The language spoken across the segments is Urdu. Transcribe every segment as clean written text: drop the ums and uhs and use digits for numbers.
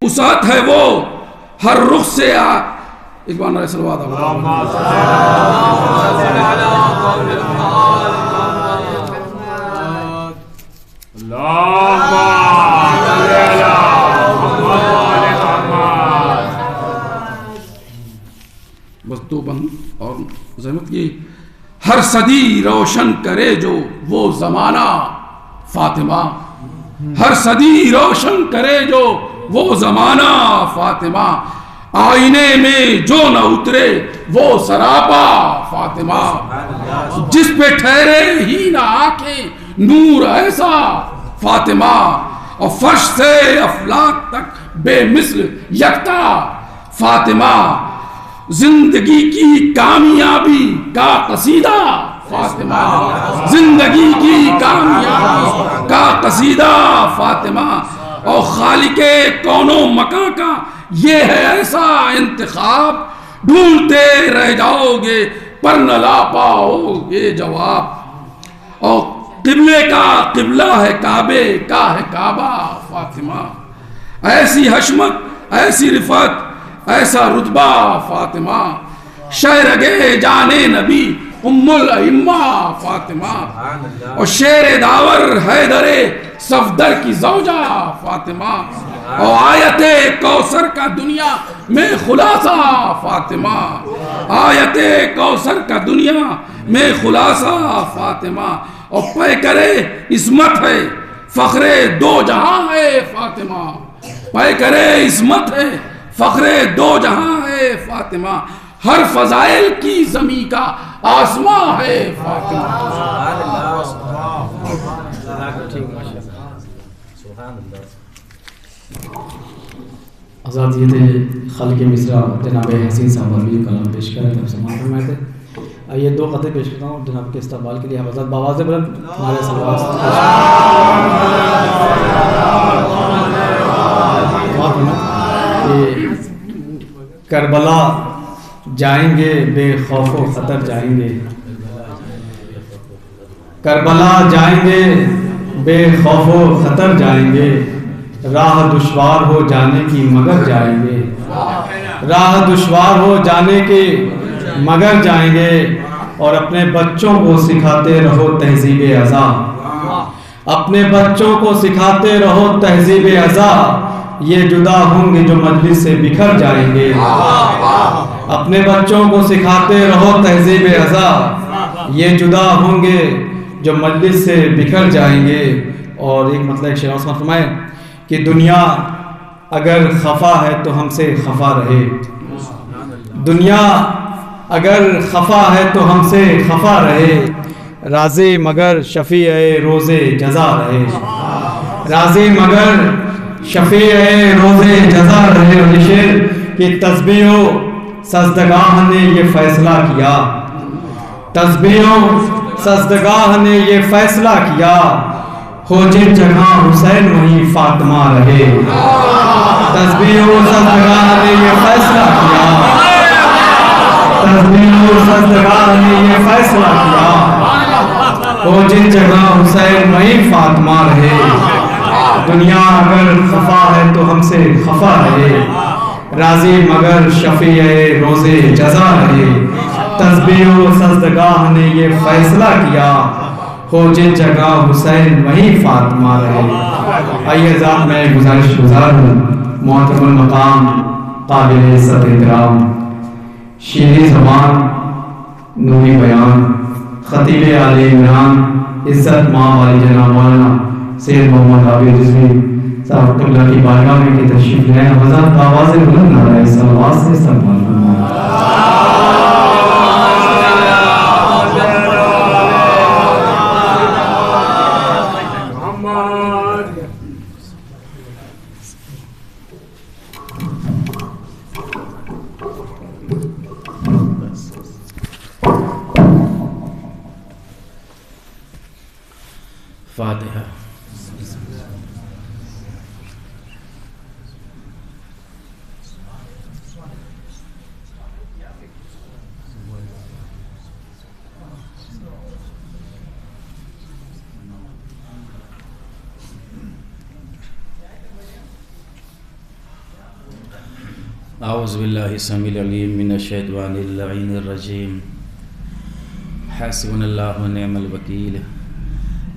وسعت ہے وہ ہر رخ سے اقبال علیہ الصلوۃ بس دو بند اور زحمت کی ہر صدی روشن کرے جو وہ زمانہ فاطمہ ہر صدی روشن کرے جو وہ زمانہ فاطمہ آئینے میں جو نہ اترے وہ سراپا فاطمہ جس پہ ٹھہرے ہی نہ آنکھیں نور ایسا فاطمہ اور فرش سے افلاک تک بے مثل یکتا فاطمہ زندگی کی کامیابی کا قصیدہ فاطمہ زندگی کی کامیابی کا قصیدہ فاطمہ اور خالق کون و مکان کا یہ ہے ایسا انتخاب ڈھونڈتے رہ جاؤ گے پر نہ لا پاؤ گے جواب اور قبلے کا قبلہ ہے کعبے کا ہے کعبہ فاطمہ ایسی حشمت ایسی رفعت ایسا رتبہ فاطمہ شہرگے جانے نبی ام الائمہ فاطمہ اور شیر داور حیدر صفدر کی زوجہ فاطمہ اور آیت کوثر کا دنیا میں خلاصہ فاطمہ آیت کوثر کا دنیا میں خلاصہ فاطمہ اور پیکرے عصمت ہے فخر دو جہاں ہے فاطمہ پیکرے عصمت ہے فخر دو جہاں ہے فاطمہ ہر فضائل کی زمین کا آسماں ہے فاطمہ آزاد یہ تھے خالق مصرع جناب حسین صاحب عربی کلام پیش کر رہے تھے سماعت فرمائے تھے. یہ دو قطعے پیش کرتا ہوں جناب کے استقبال کے لیے حضرت بآواز بلند نعرہ صلوات کربلا جائیں گے بے خوف و خطر جائیں گے کربلا جائیں گے بے خوف و خطر جائیں گے راہ دشوار ہو جانے کی مگر جائیں گے راہ دشوار ہو جانے کی مگر جائیں گے اور اپنے بچوں کو سکھاتے رہو تہذیب ازا اپنے بچوں کو سکھاتے رہو تہذیب ازا یہ جدا ہوں گے جو مجلس سے بکھر جائیں گے اپنے بچوں کو سکھاتے رہو تہذیب ازا یہ جدا ہوں گے جو مجلس سے بکھر جائیں گے. اور ایک مطلب شیخ عثمان فرمائے کہ دنیا اگر خفا ہے تو ہم سے خفا رہے دنیا اگر خفا ہے تو ہم سے خفا رہے راضی مگر شفیع روز جزا رہے راضی مگر شفیع روز جزا رہے. اور شعر کی تسبیح و سجدگاہ نے یہ فیصلہ کیا تسبیح و سجدگاہ نے یہ فیصلہ کیا ہو جن جگہ حسین وہیں فاطمہ رہے تسبیح و سجدگاہ نے یہ فیصلہ کیا تسبیح و سجدگاہ نے یہ فیصلہ کیا ہو جن جگہ حسین وہیں فاطمہ رہے دنیا اگر خفا ہے تو ہم سے خفا رہے راضی مگر شفیع روز جزا رہے تسبیح و سجدگاہ نے یہ فیصلہ کیا ہو جن جگہ حسین وہیں فاطمہ رہے. آئیے ذات میں گزارش گزار ہوں محترم المقام قابل عزت احترام شیریں زبان نوری بیان خطیب علی عمران عزت ماں والی جناب مولانا سید محمد عابد رضوی صاحب اللہ کی بارگاہ میں کی تشریف لائے حضرت آواز بلند نعرہ صلوات سے استقبال فرمائیں. فاتحہ. اعوذ باللہ السمیع العلیم من الشیطان اللعین الرجیم حسبنا اللہ ونعم الوکیل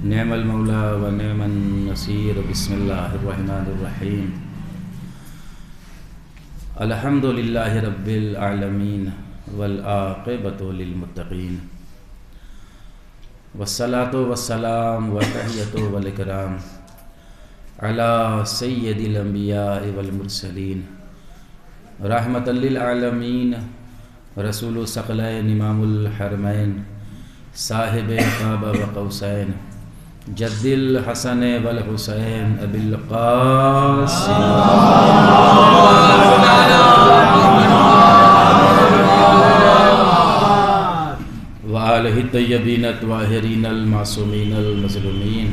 نعم المولا ونعم النصیر بسم اللہ الرحمن الرحیم الحمد للہ رب العالمین والعاقبۃ للمتقین والصلاة والسلام والتحیۃ والاکرام علی سید الانبیاء والمرسلین رحمۃ للعالمین رسول الثقلین امام الحرمین صاحب قاب و قوسین جد الحسن والحسین ابی القاسم وآلہ الطیبین الطاہرین المعصومین المظلومین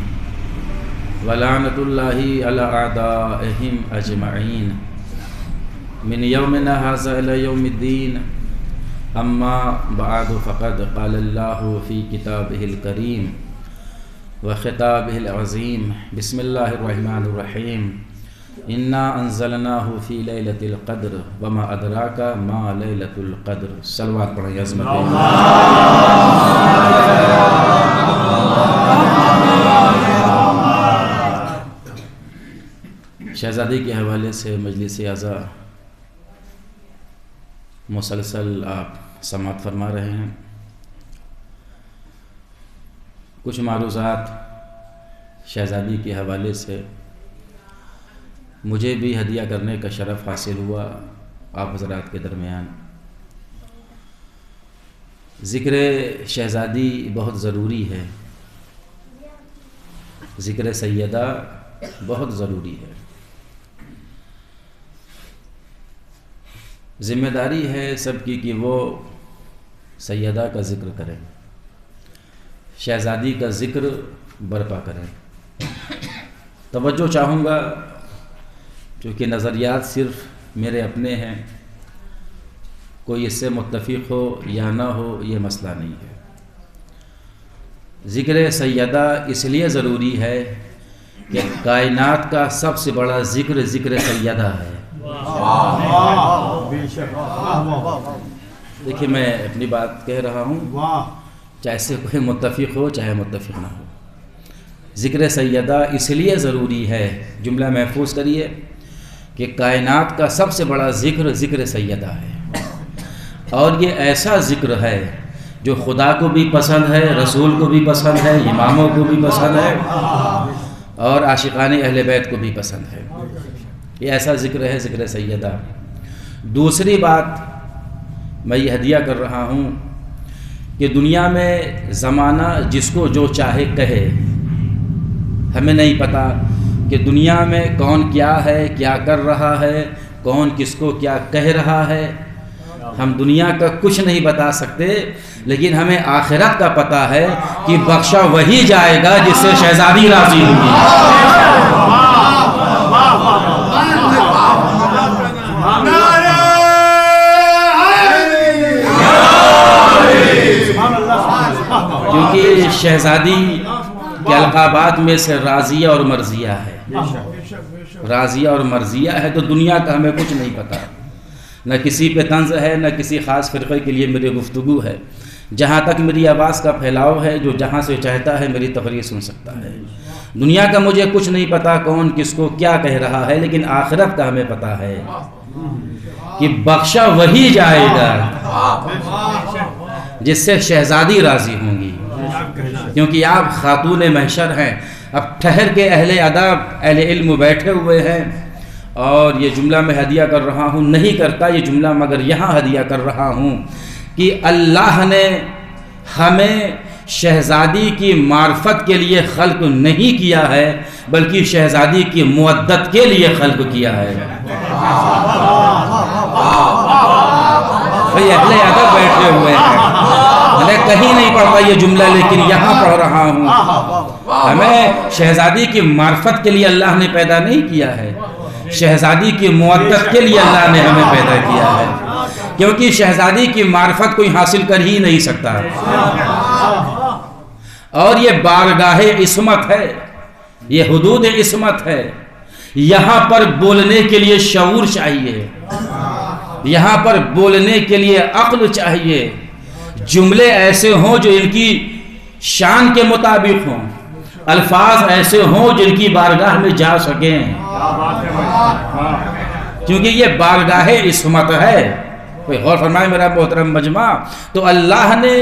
ولعنۃ اللہ علی اعدائہم اجمعین من یومنا ھذا الی یوم الدین اما بعد فقد قال اللہ فی کتابہ الکریم وخطابہ العظیم بسم اللہ الرحمن الرحیم انا انزلناہ فی لیلۃ القدر وما ادراک ما لیلۃ القدر صلوات پڑھیں عظمت شہزادی کے حوالے سے مجلس اعضاء مسلسل آپ سماعت فرما رہے ہیں. کچھ معروضات شہزادی کے حوالے سے مجھے بھی ہدیہ کرنے کا شرف حاصل ہوا آپ حضرات کے درمیان. ذکر شہزادی بہت ضروری ہے، ذکر سیدہ بہت ضروری ہے. ذمہ داری ہے سب کی کہ وہ سیدہ کا ذکر کریں، شہزادی کا ذکر برپا کریں. توجہ چاہوں گا کیونکہ نظریات صرف میرے اپنے ہیں، کوئی اس سے متفق ہو یا نہ ہو یہ مسئلہ نہیں ہے. ذکر سیدہ اس لیے ضروری ہے کہ کائنات کا سب سے بڑا ذکر ذکر سیدہ ہے. دیکھیے میں اپنی بات کہہ رہا ہوں، چاہے سے کوئی متفق ہو چاہے متفق نہ ہو. ذکر سیدہ اس لیے ضروری ہے، جملہ محفوظ کریے، کہ کائنات کا سب سے بڑا ذکر ذکر سیدہ ہے. اور یہ ایسا ذکر ہے جو خدا کو بھی پسند ہے، رسول کو بھی پسند ہے، اماموں کو بھی پسند ہے، اور عاشقان اہل بیت کو بھی پسند ہے. یہ ایسا ذکر ہے ذکر سیدہ. دوسری بات میں یہ ہدیہ کر رہا ہوں کہ دنیا میں زمانہ جس کو جو چاہے کہے، ہمیں نہیں پتہ کہ دنیا میں کون کیا ہے، کیا کر رہا ہے، کون کس کو کیا کہہ رہا ہے. ہم دنیا کا کچھ نہیں بتا سکتے، لیکن ہمیں آخرت کا پتہ ہے کہ بخشا وہی جائے گا جس سے شہزادی راضی ہوگی. کیونکہ شہزادی کے القابات میں سے راضیہ اور مرضیہ ہے. راضیہ اور مرضیہ ہے تو دنیا کا ہمیں کچھ نہیں پتہ، نہ کسی پہ طنز ہے، نہ کسی خاص فرقے کے لیے میری گفتگو ہے. جہاں تک میری آواز کا پھیلاؤ ہے، جو جہاں سے چاہتا ہے میری تقریر سن سکتا ہے. دنیا کا مجھے کچھ نہیں پتہ کون کس کو کیا کہہ رہا ہے، لیکن آخرت کا ہمیں پتہ ہے کہ بخشا وہی جائے گا جس سے شہزادی راضی ہوں گی. کیونکہ آپ خاتون محشر ہیں. اب ٹھہر کے اہل ادب اہل علم بیٹھے ہوئے ہیں، اور یہ جملہ میں ہدیہ کر رہا ہوں، نہیں کرتا یہ جملہ مگر یہاں ہدیہ کر رہا ہوں کہ اللہ نے ہمیں شہزادی کی معرفت کے لیے خلق نہیں کیا ہے، بلکہ شہزادی کی مودت کے لیے خلق کیا ہے. بھئی اہل ادب بیٹھے ہوئے ہیں، میں کہیں نہیں پڑھتا یہ جملہ لیکن یہاں پڑھ رہا ہوں. ہمیں شہزادی کی معرفت کے لیے اللہ نے پیدا نہیں کیا ہے، شہزادی کی مودت کے لیے اللہ نے ہمیں پیدا کیا ہے. کیونکہ شہزادی کی معرفت کوئی حاصل کر ہی نہیں سکتا، اور یہ بارگاہ عصمت ہے، یہ حدود عصمت ہے. یہاں پر بولنے کے لیے شعور چاہیے، یہاں پر بولنے کے لیے عقل چاہیے، جملے ایسے ہوں جو ان کی شان کے مطابق ہوں، الفاظ ایسے ہوں جن کی بارگاہ میں جا سکیں، کیونکہ یہ بارگاہ عصمت ہے۔ کوئی غور فرمائے میرا محترم مجمع، تو اللہ نے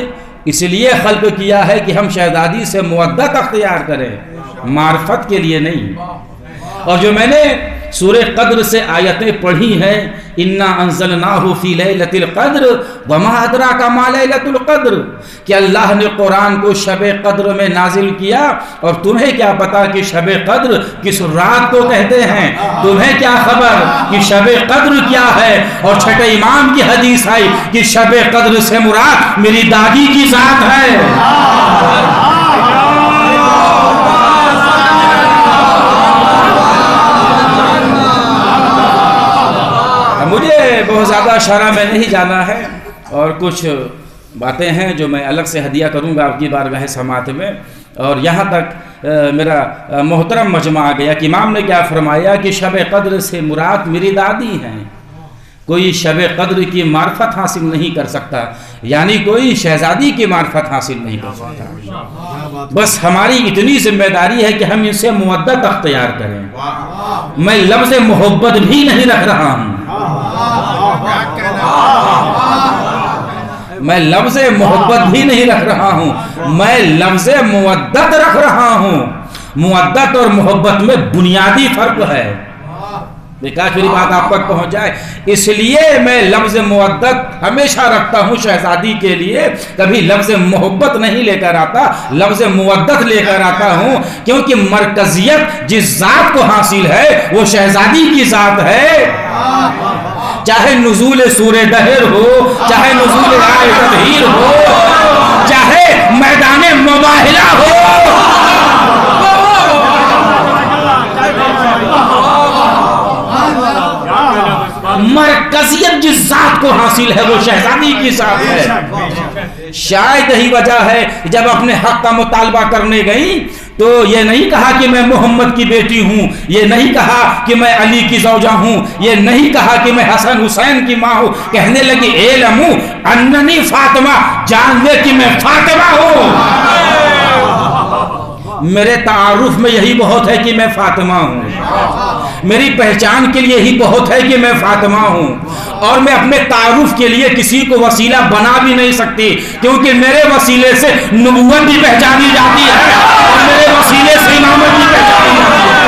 اس لیے خلق کیا ہے کہ ہم شہزادی سے مودت اختیار کریں، معرفت کے لیے نہیں۔ اور جو میں نے سورہ قدر سے آیتیں پڑھی ہیں، انا انزلناہ فی لیلۃ القدر وما ادراک ما لیلۃ القدر، کہ اللہ نے قرآن کو شب قدر میں نازل کیا، اور تمہیں کیا پتا کہ شب قدر کس رات کو کہتے ہیں، تمہیں کیا خبر کہ شب قدر کیا ہے۔ اور چھٹے امام کی حدیث آئی کہ شب قدر سے مراد میری دادی کی ذات ہے۔ مجھے بہت زیادہ شرح میں نہیں جانا ہے، اور کچھ باتیں ہیں جو میں الگ سے ہدیہ کروں گا آپ کی بارگاہ سماعت میں۔ اور یہاں تک میرا محترم مجمع آ گیا کہ امام نے کیا فرمایا کہ شب قدر سے مراد میری دادی ہیں۔ کوئی شب قدر کی معرفت حاصل نہیں کر سکتا، یعنی کوئی شہزادی کی معرفت حاصل نہیں کر سکتا۔ بس ہماری اتنی ذمہ داری ہے کہ ہم ان سے مودت اختیار کریں۔ میں لفظ محبت بھی نہیں رکھ رہا ہوں، میں لفظ محبت بھی نہیں رکھ رہا ہوں، میں لفظ مودت رکھ رہا ہوں۔ مودت اور محبت میں بنیادی فرق ہے، دیکھا پھر بات آپ تک پہنچ جائے۔ اس لیے میں لفظ مودت ہمیشہ رکھتا ہوں شہزادی کے لیے، کبھی لفظ محبت نہیں لے کر آتا، لفظ مودت لے کر آتا ہوں، کیونکہ مرکزیت جس ذات کو حاصل ہے وہ شہزادی کی ذات ہے۔ چاہے نزول سورہ دہر ہو، چاہے نزول آیت تطہیر ہو، چاہے میدان مباہلہ ہو، مرکزیت جس ذات کو حاصل ہے وہ شہزادی کی ذات ہے۔ شاید یہی وجہ ہے جب اپنے حق کا مطالبہ کرنے گئی تو یہ نہیں کہا کہ میں محمد کی بیٹی ہوں، یہ نہیں کہا کہ میں علی کی زوجہ ہوں، یہ نہیں کہا کہ میں حسن حسین کی ماں ہوں، کہنے لگی اعلموا اننی فاطمہ، جان لے کہ میں فاطمہ ہوں۔ میرے تعارف میں یہی بہت ہے کہ میں فاطمہ ہوں، میری پہچان کے لیے یہی بہت ہے کہ میں فاطمہ ہوں، اور میں اپنے تعارف کے لیے کسی کو وسیلہ بنا بھی نہیں سکتی، کیونکہ میرے وسیلے سے نبوت بھی پہچانی جاتی ہے اور میرے وسیلے سے امامت بھی پہچانی جاتی ہے۔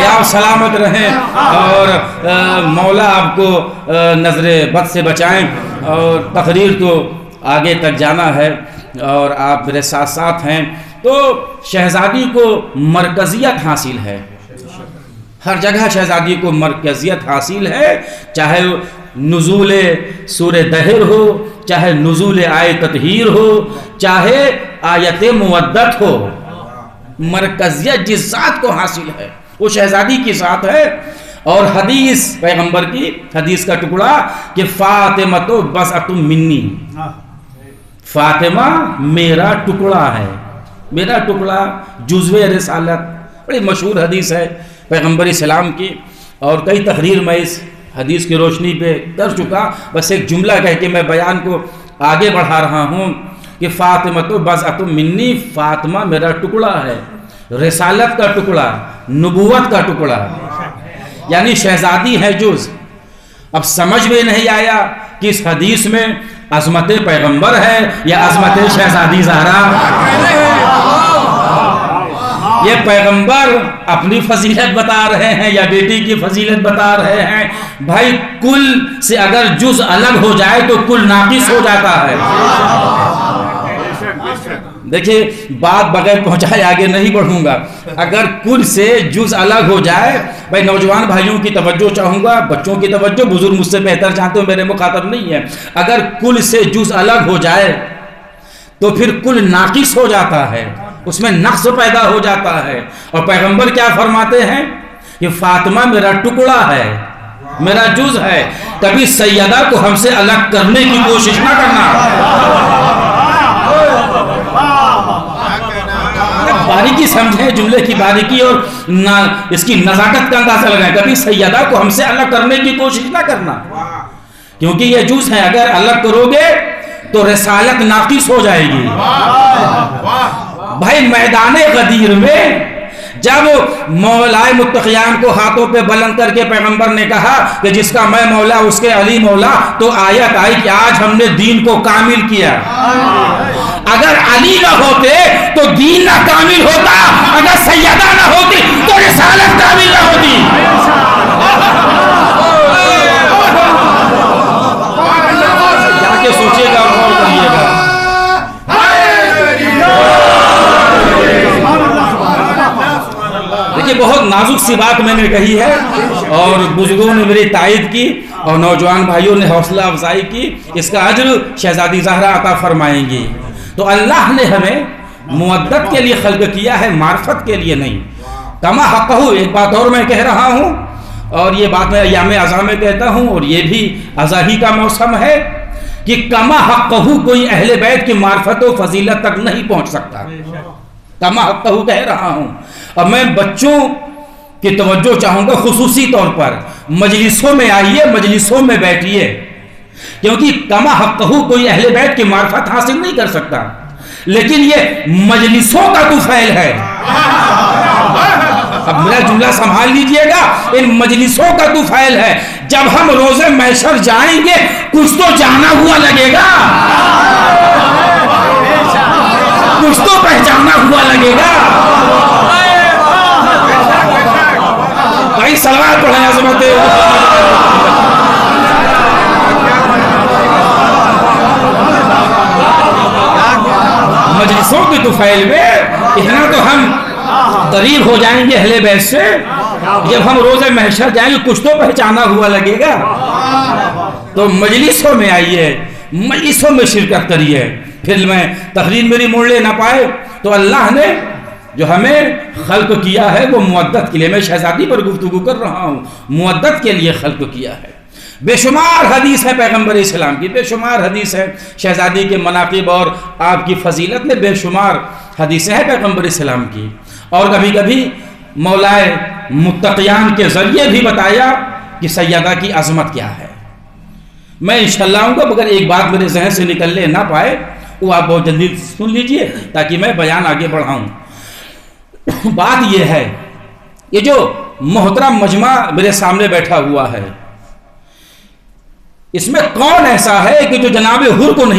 آپ سلامت رہیں اور مولا آپ کو نظر بد سے بچائیں، اور تقریر تو آگے تک جانا ہے اور آپ میرے ساتھ ساتھ ہیں۔ تو شہزادی کو مرکزیت حاصل ہے، ہر جگہ شہزادی کو مرکزیت حاصل ہے، چاہے نزول سورہ دہر ہو، چاہے نزول آیت تطہیر ہو، چاہے آیت مودت ہو، مرکزیت جس ذات کو حاصل ہے وہ شہزادی کی ذات ہے۔ اور حدیث پیغمبر کی حدیث کا ٹکڑا کہ فاطمہ تو بضعۃ منی، فاطمہ میرا ٹکڑا ہے، میرا ٹکڑا جزو رسالت، بڑی مشہور حدیث ہے پیغمبر اسلام کی، اور کئی تقریر میں اس حدیث کی روشنی پہ کر چکا، بس ایک جملہ کہہ کے میں بیان کو آگے بڑھا رہا ہوں کہ فاطمہ تو بضعۃ منی، فاطمہ میرا ٹکڑا ہے، رسالت کا ٹکڑا، نبوت کا ٹکڑا، یعنی شہزادی ہے جز۔ اب سمجھ میں نہیں آیا کہ اس حدیث میں عظمت پیغمبر ہے یا عظمت شہزادی زہرا۔ یہ پیغمبر اپنی فضیلت بتا رہے ہیں یا بیٹی کی فضیلت بتا رہے ہیں؟ بھائی کل سے اگر جز الگ ہو جائے تو کل ناقص ہو جاتا ہے۔ دیکھیے بات بغیر پہنچائے آگے نہیں بڑھوں گا۔ اگر کل سے جز الگ ہو جائے، بھائی نوجوان بھائیوں کی توجہ چاہوں گا، بچوں کی توجہ، بزرگ مجھ سے بہتر جانتے ہو، میرے مخاطب نہیں ہے۔ اگر کل سے جز الگ ہو جائے تو پھر کل ناقص ہو جاتا ہے، اس میں نقص پیدا ہو جاتا ہے۔ اور پیغمبر کیا فرماتے ہیں کہ فاطمہ میرا ٹکڑا ہے، میرا جز ہے، کبھی سیدہ کو ہم سے الگ کرنے کی کوشش نہ کرنا۔ باریکی سمجھیں جملے کی باریکی اور اس کی نزاکت کا اندازہ لگائیں، کبھی سیدہ کو ہم سے الگ کرنے کی کوشش نہ کرنا، کیونکہ یہ جز ہے، اگر الگ کرو گے تو رسالت ناقص ہو جائے گی۔ بھائی میدان غدیر میں جب مولائے متقیان کو ہاتھوں پہ بلند کر کے پیغمبر نے کہا کہ جس کا میں مولا اس کے علی مولا، تو آیت آئی کہ آج ہم نے دین کو کامل کیا۔ اگر علی نہ ہوتے تو دین نہ کامل ہوتا، اگر سیدہ نہ ہوتی تو رسالت کامل نہ ہوتی۔ جا کے سوچیے گا اور غور کریے گا۔ دیکھیے بہت نازک سی بات میں نے کہی ہے اور بزرگوں نے میری تائید کی اور نوجوان بھائیوں نے حوصلہ افزائی کی، اس کا اجر شہزادی زہرا عطا فرمائیں گی۔ تو اللہ نے ہمیں مودت کے لیے خلق کیا ہے، معرفت کے لیے نہیں۔ کما حقہ، ایک بات اور میں کہہ رہا ہوں، اور یہ بات میں ایام عزا میں کہتا ہوں، اور یہ بھی عزا ہی کا موسم ہے کہ کما حقہ کوئی اہل بیت کی معرفت و فضیلت تک نہیں پہنچ سکتا۔ کما حقہ کہہ رہا ہوں، اور میں بچوں کی توجہ چاہوں گا خصوصی طور پر، مجلسوں میں آئیے، مجلسوں میں بیٹھیے، کیونکہ کما حقہ کوئی اہل بیت کی معرفت حاصل نہیں کر سکتا، لیکن یہ مجلسوں کا طفیل ہے۔ اب میرا جملہ سنبھال لیجئے گا، ان مجلسوں کا طفیل ہے۔ جب ہم روز محشر جائیں گے کچھ تو جانا ہوا لگے گا، کچھ تو پہچانا ہوا لگے گا۔ بھائی صلوات پڑھیں عظمت۔ مجلسوں کی طفیل میں اتنا تو ہم قریب ہو جائیں گے اہل بیت سے، جب ہم روز محشر جائیں گے کچھ تو پہچانا ہوا لگے گا۔ تو مجلسوں میں آئیے، مجلسوں میں شرکت کریے۔ پھر میں تقریر میری موڑ لے نہ پائے تو اللہ نے جو ہمیں خلق کیا ہے وہ مودت کے لیے، میں شہزادی پر گفتگو کر رہا ہوں، مودت کے لیے خلق کیا ہے۔ بے شمار حدیث ہے پیغمبر اسلام کی، بے شمار حدیث ہے شہزادی کے مناقب اور آپ کی فضیلت میں بے شمار حدیثیں ہیں پیغمبر اسلام کی، اور کبھی کبھی مولائے متقیان کے ذریعے بھی بتایا کہ سیدہ کی عظمت کیا ہے۔ میں انشاءاللہ ہوں گا، مگر ایک بات میرے ذہن سے نکلنے نہ پائے وہ آپ بہت جلدی سن لیجئے تاکہ میں بیان آگے بڑھاؤں۔ بات یہ ہے، یہ جو محترم مجمع میرے سامنے بیٹھا ہوا ہے، اس میں کون ایسا ہے کہ جو جناب حر کو نہیں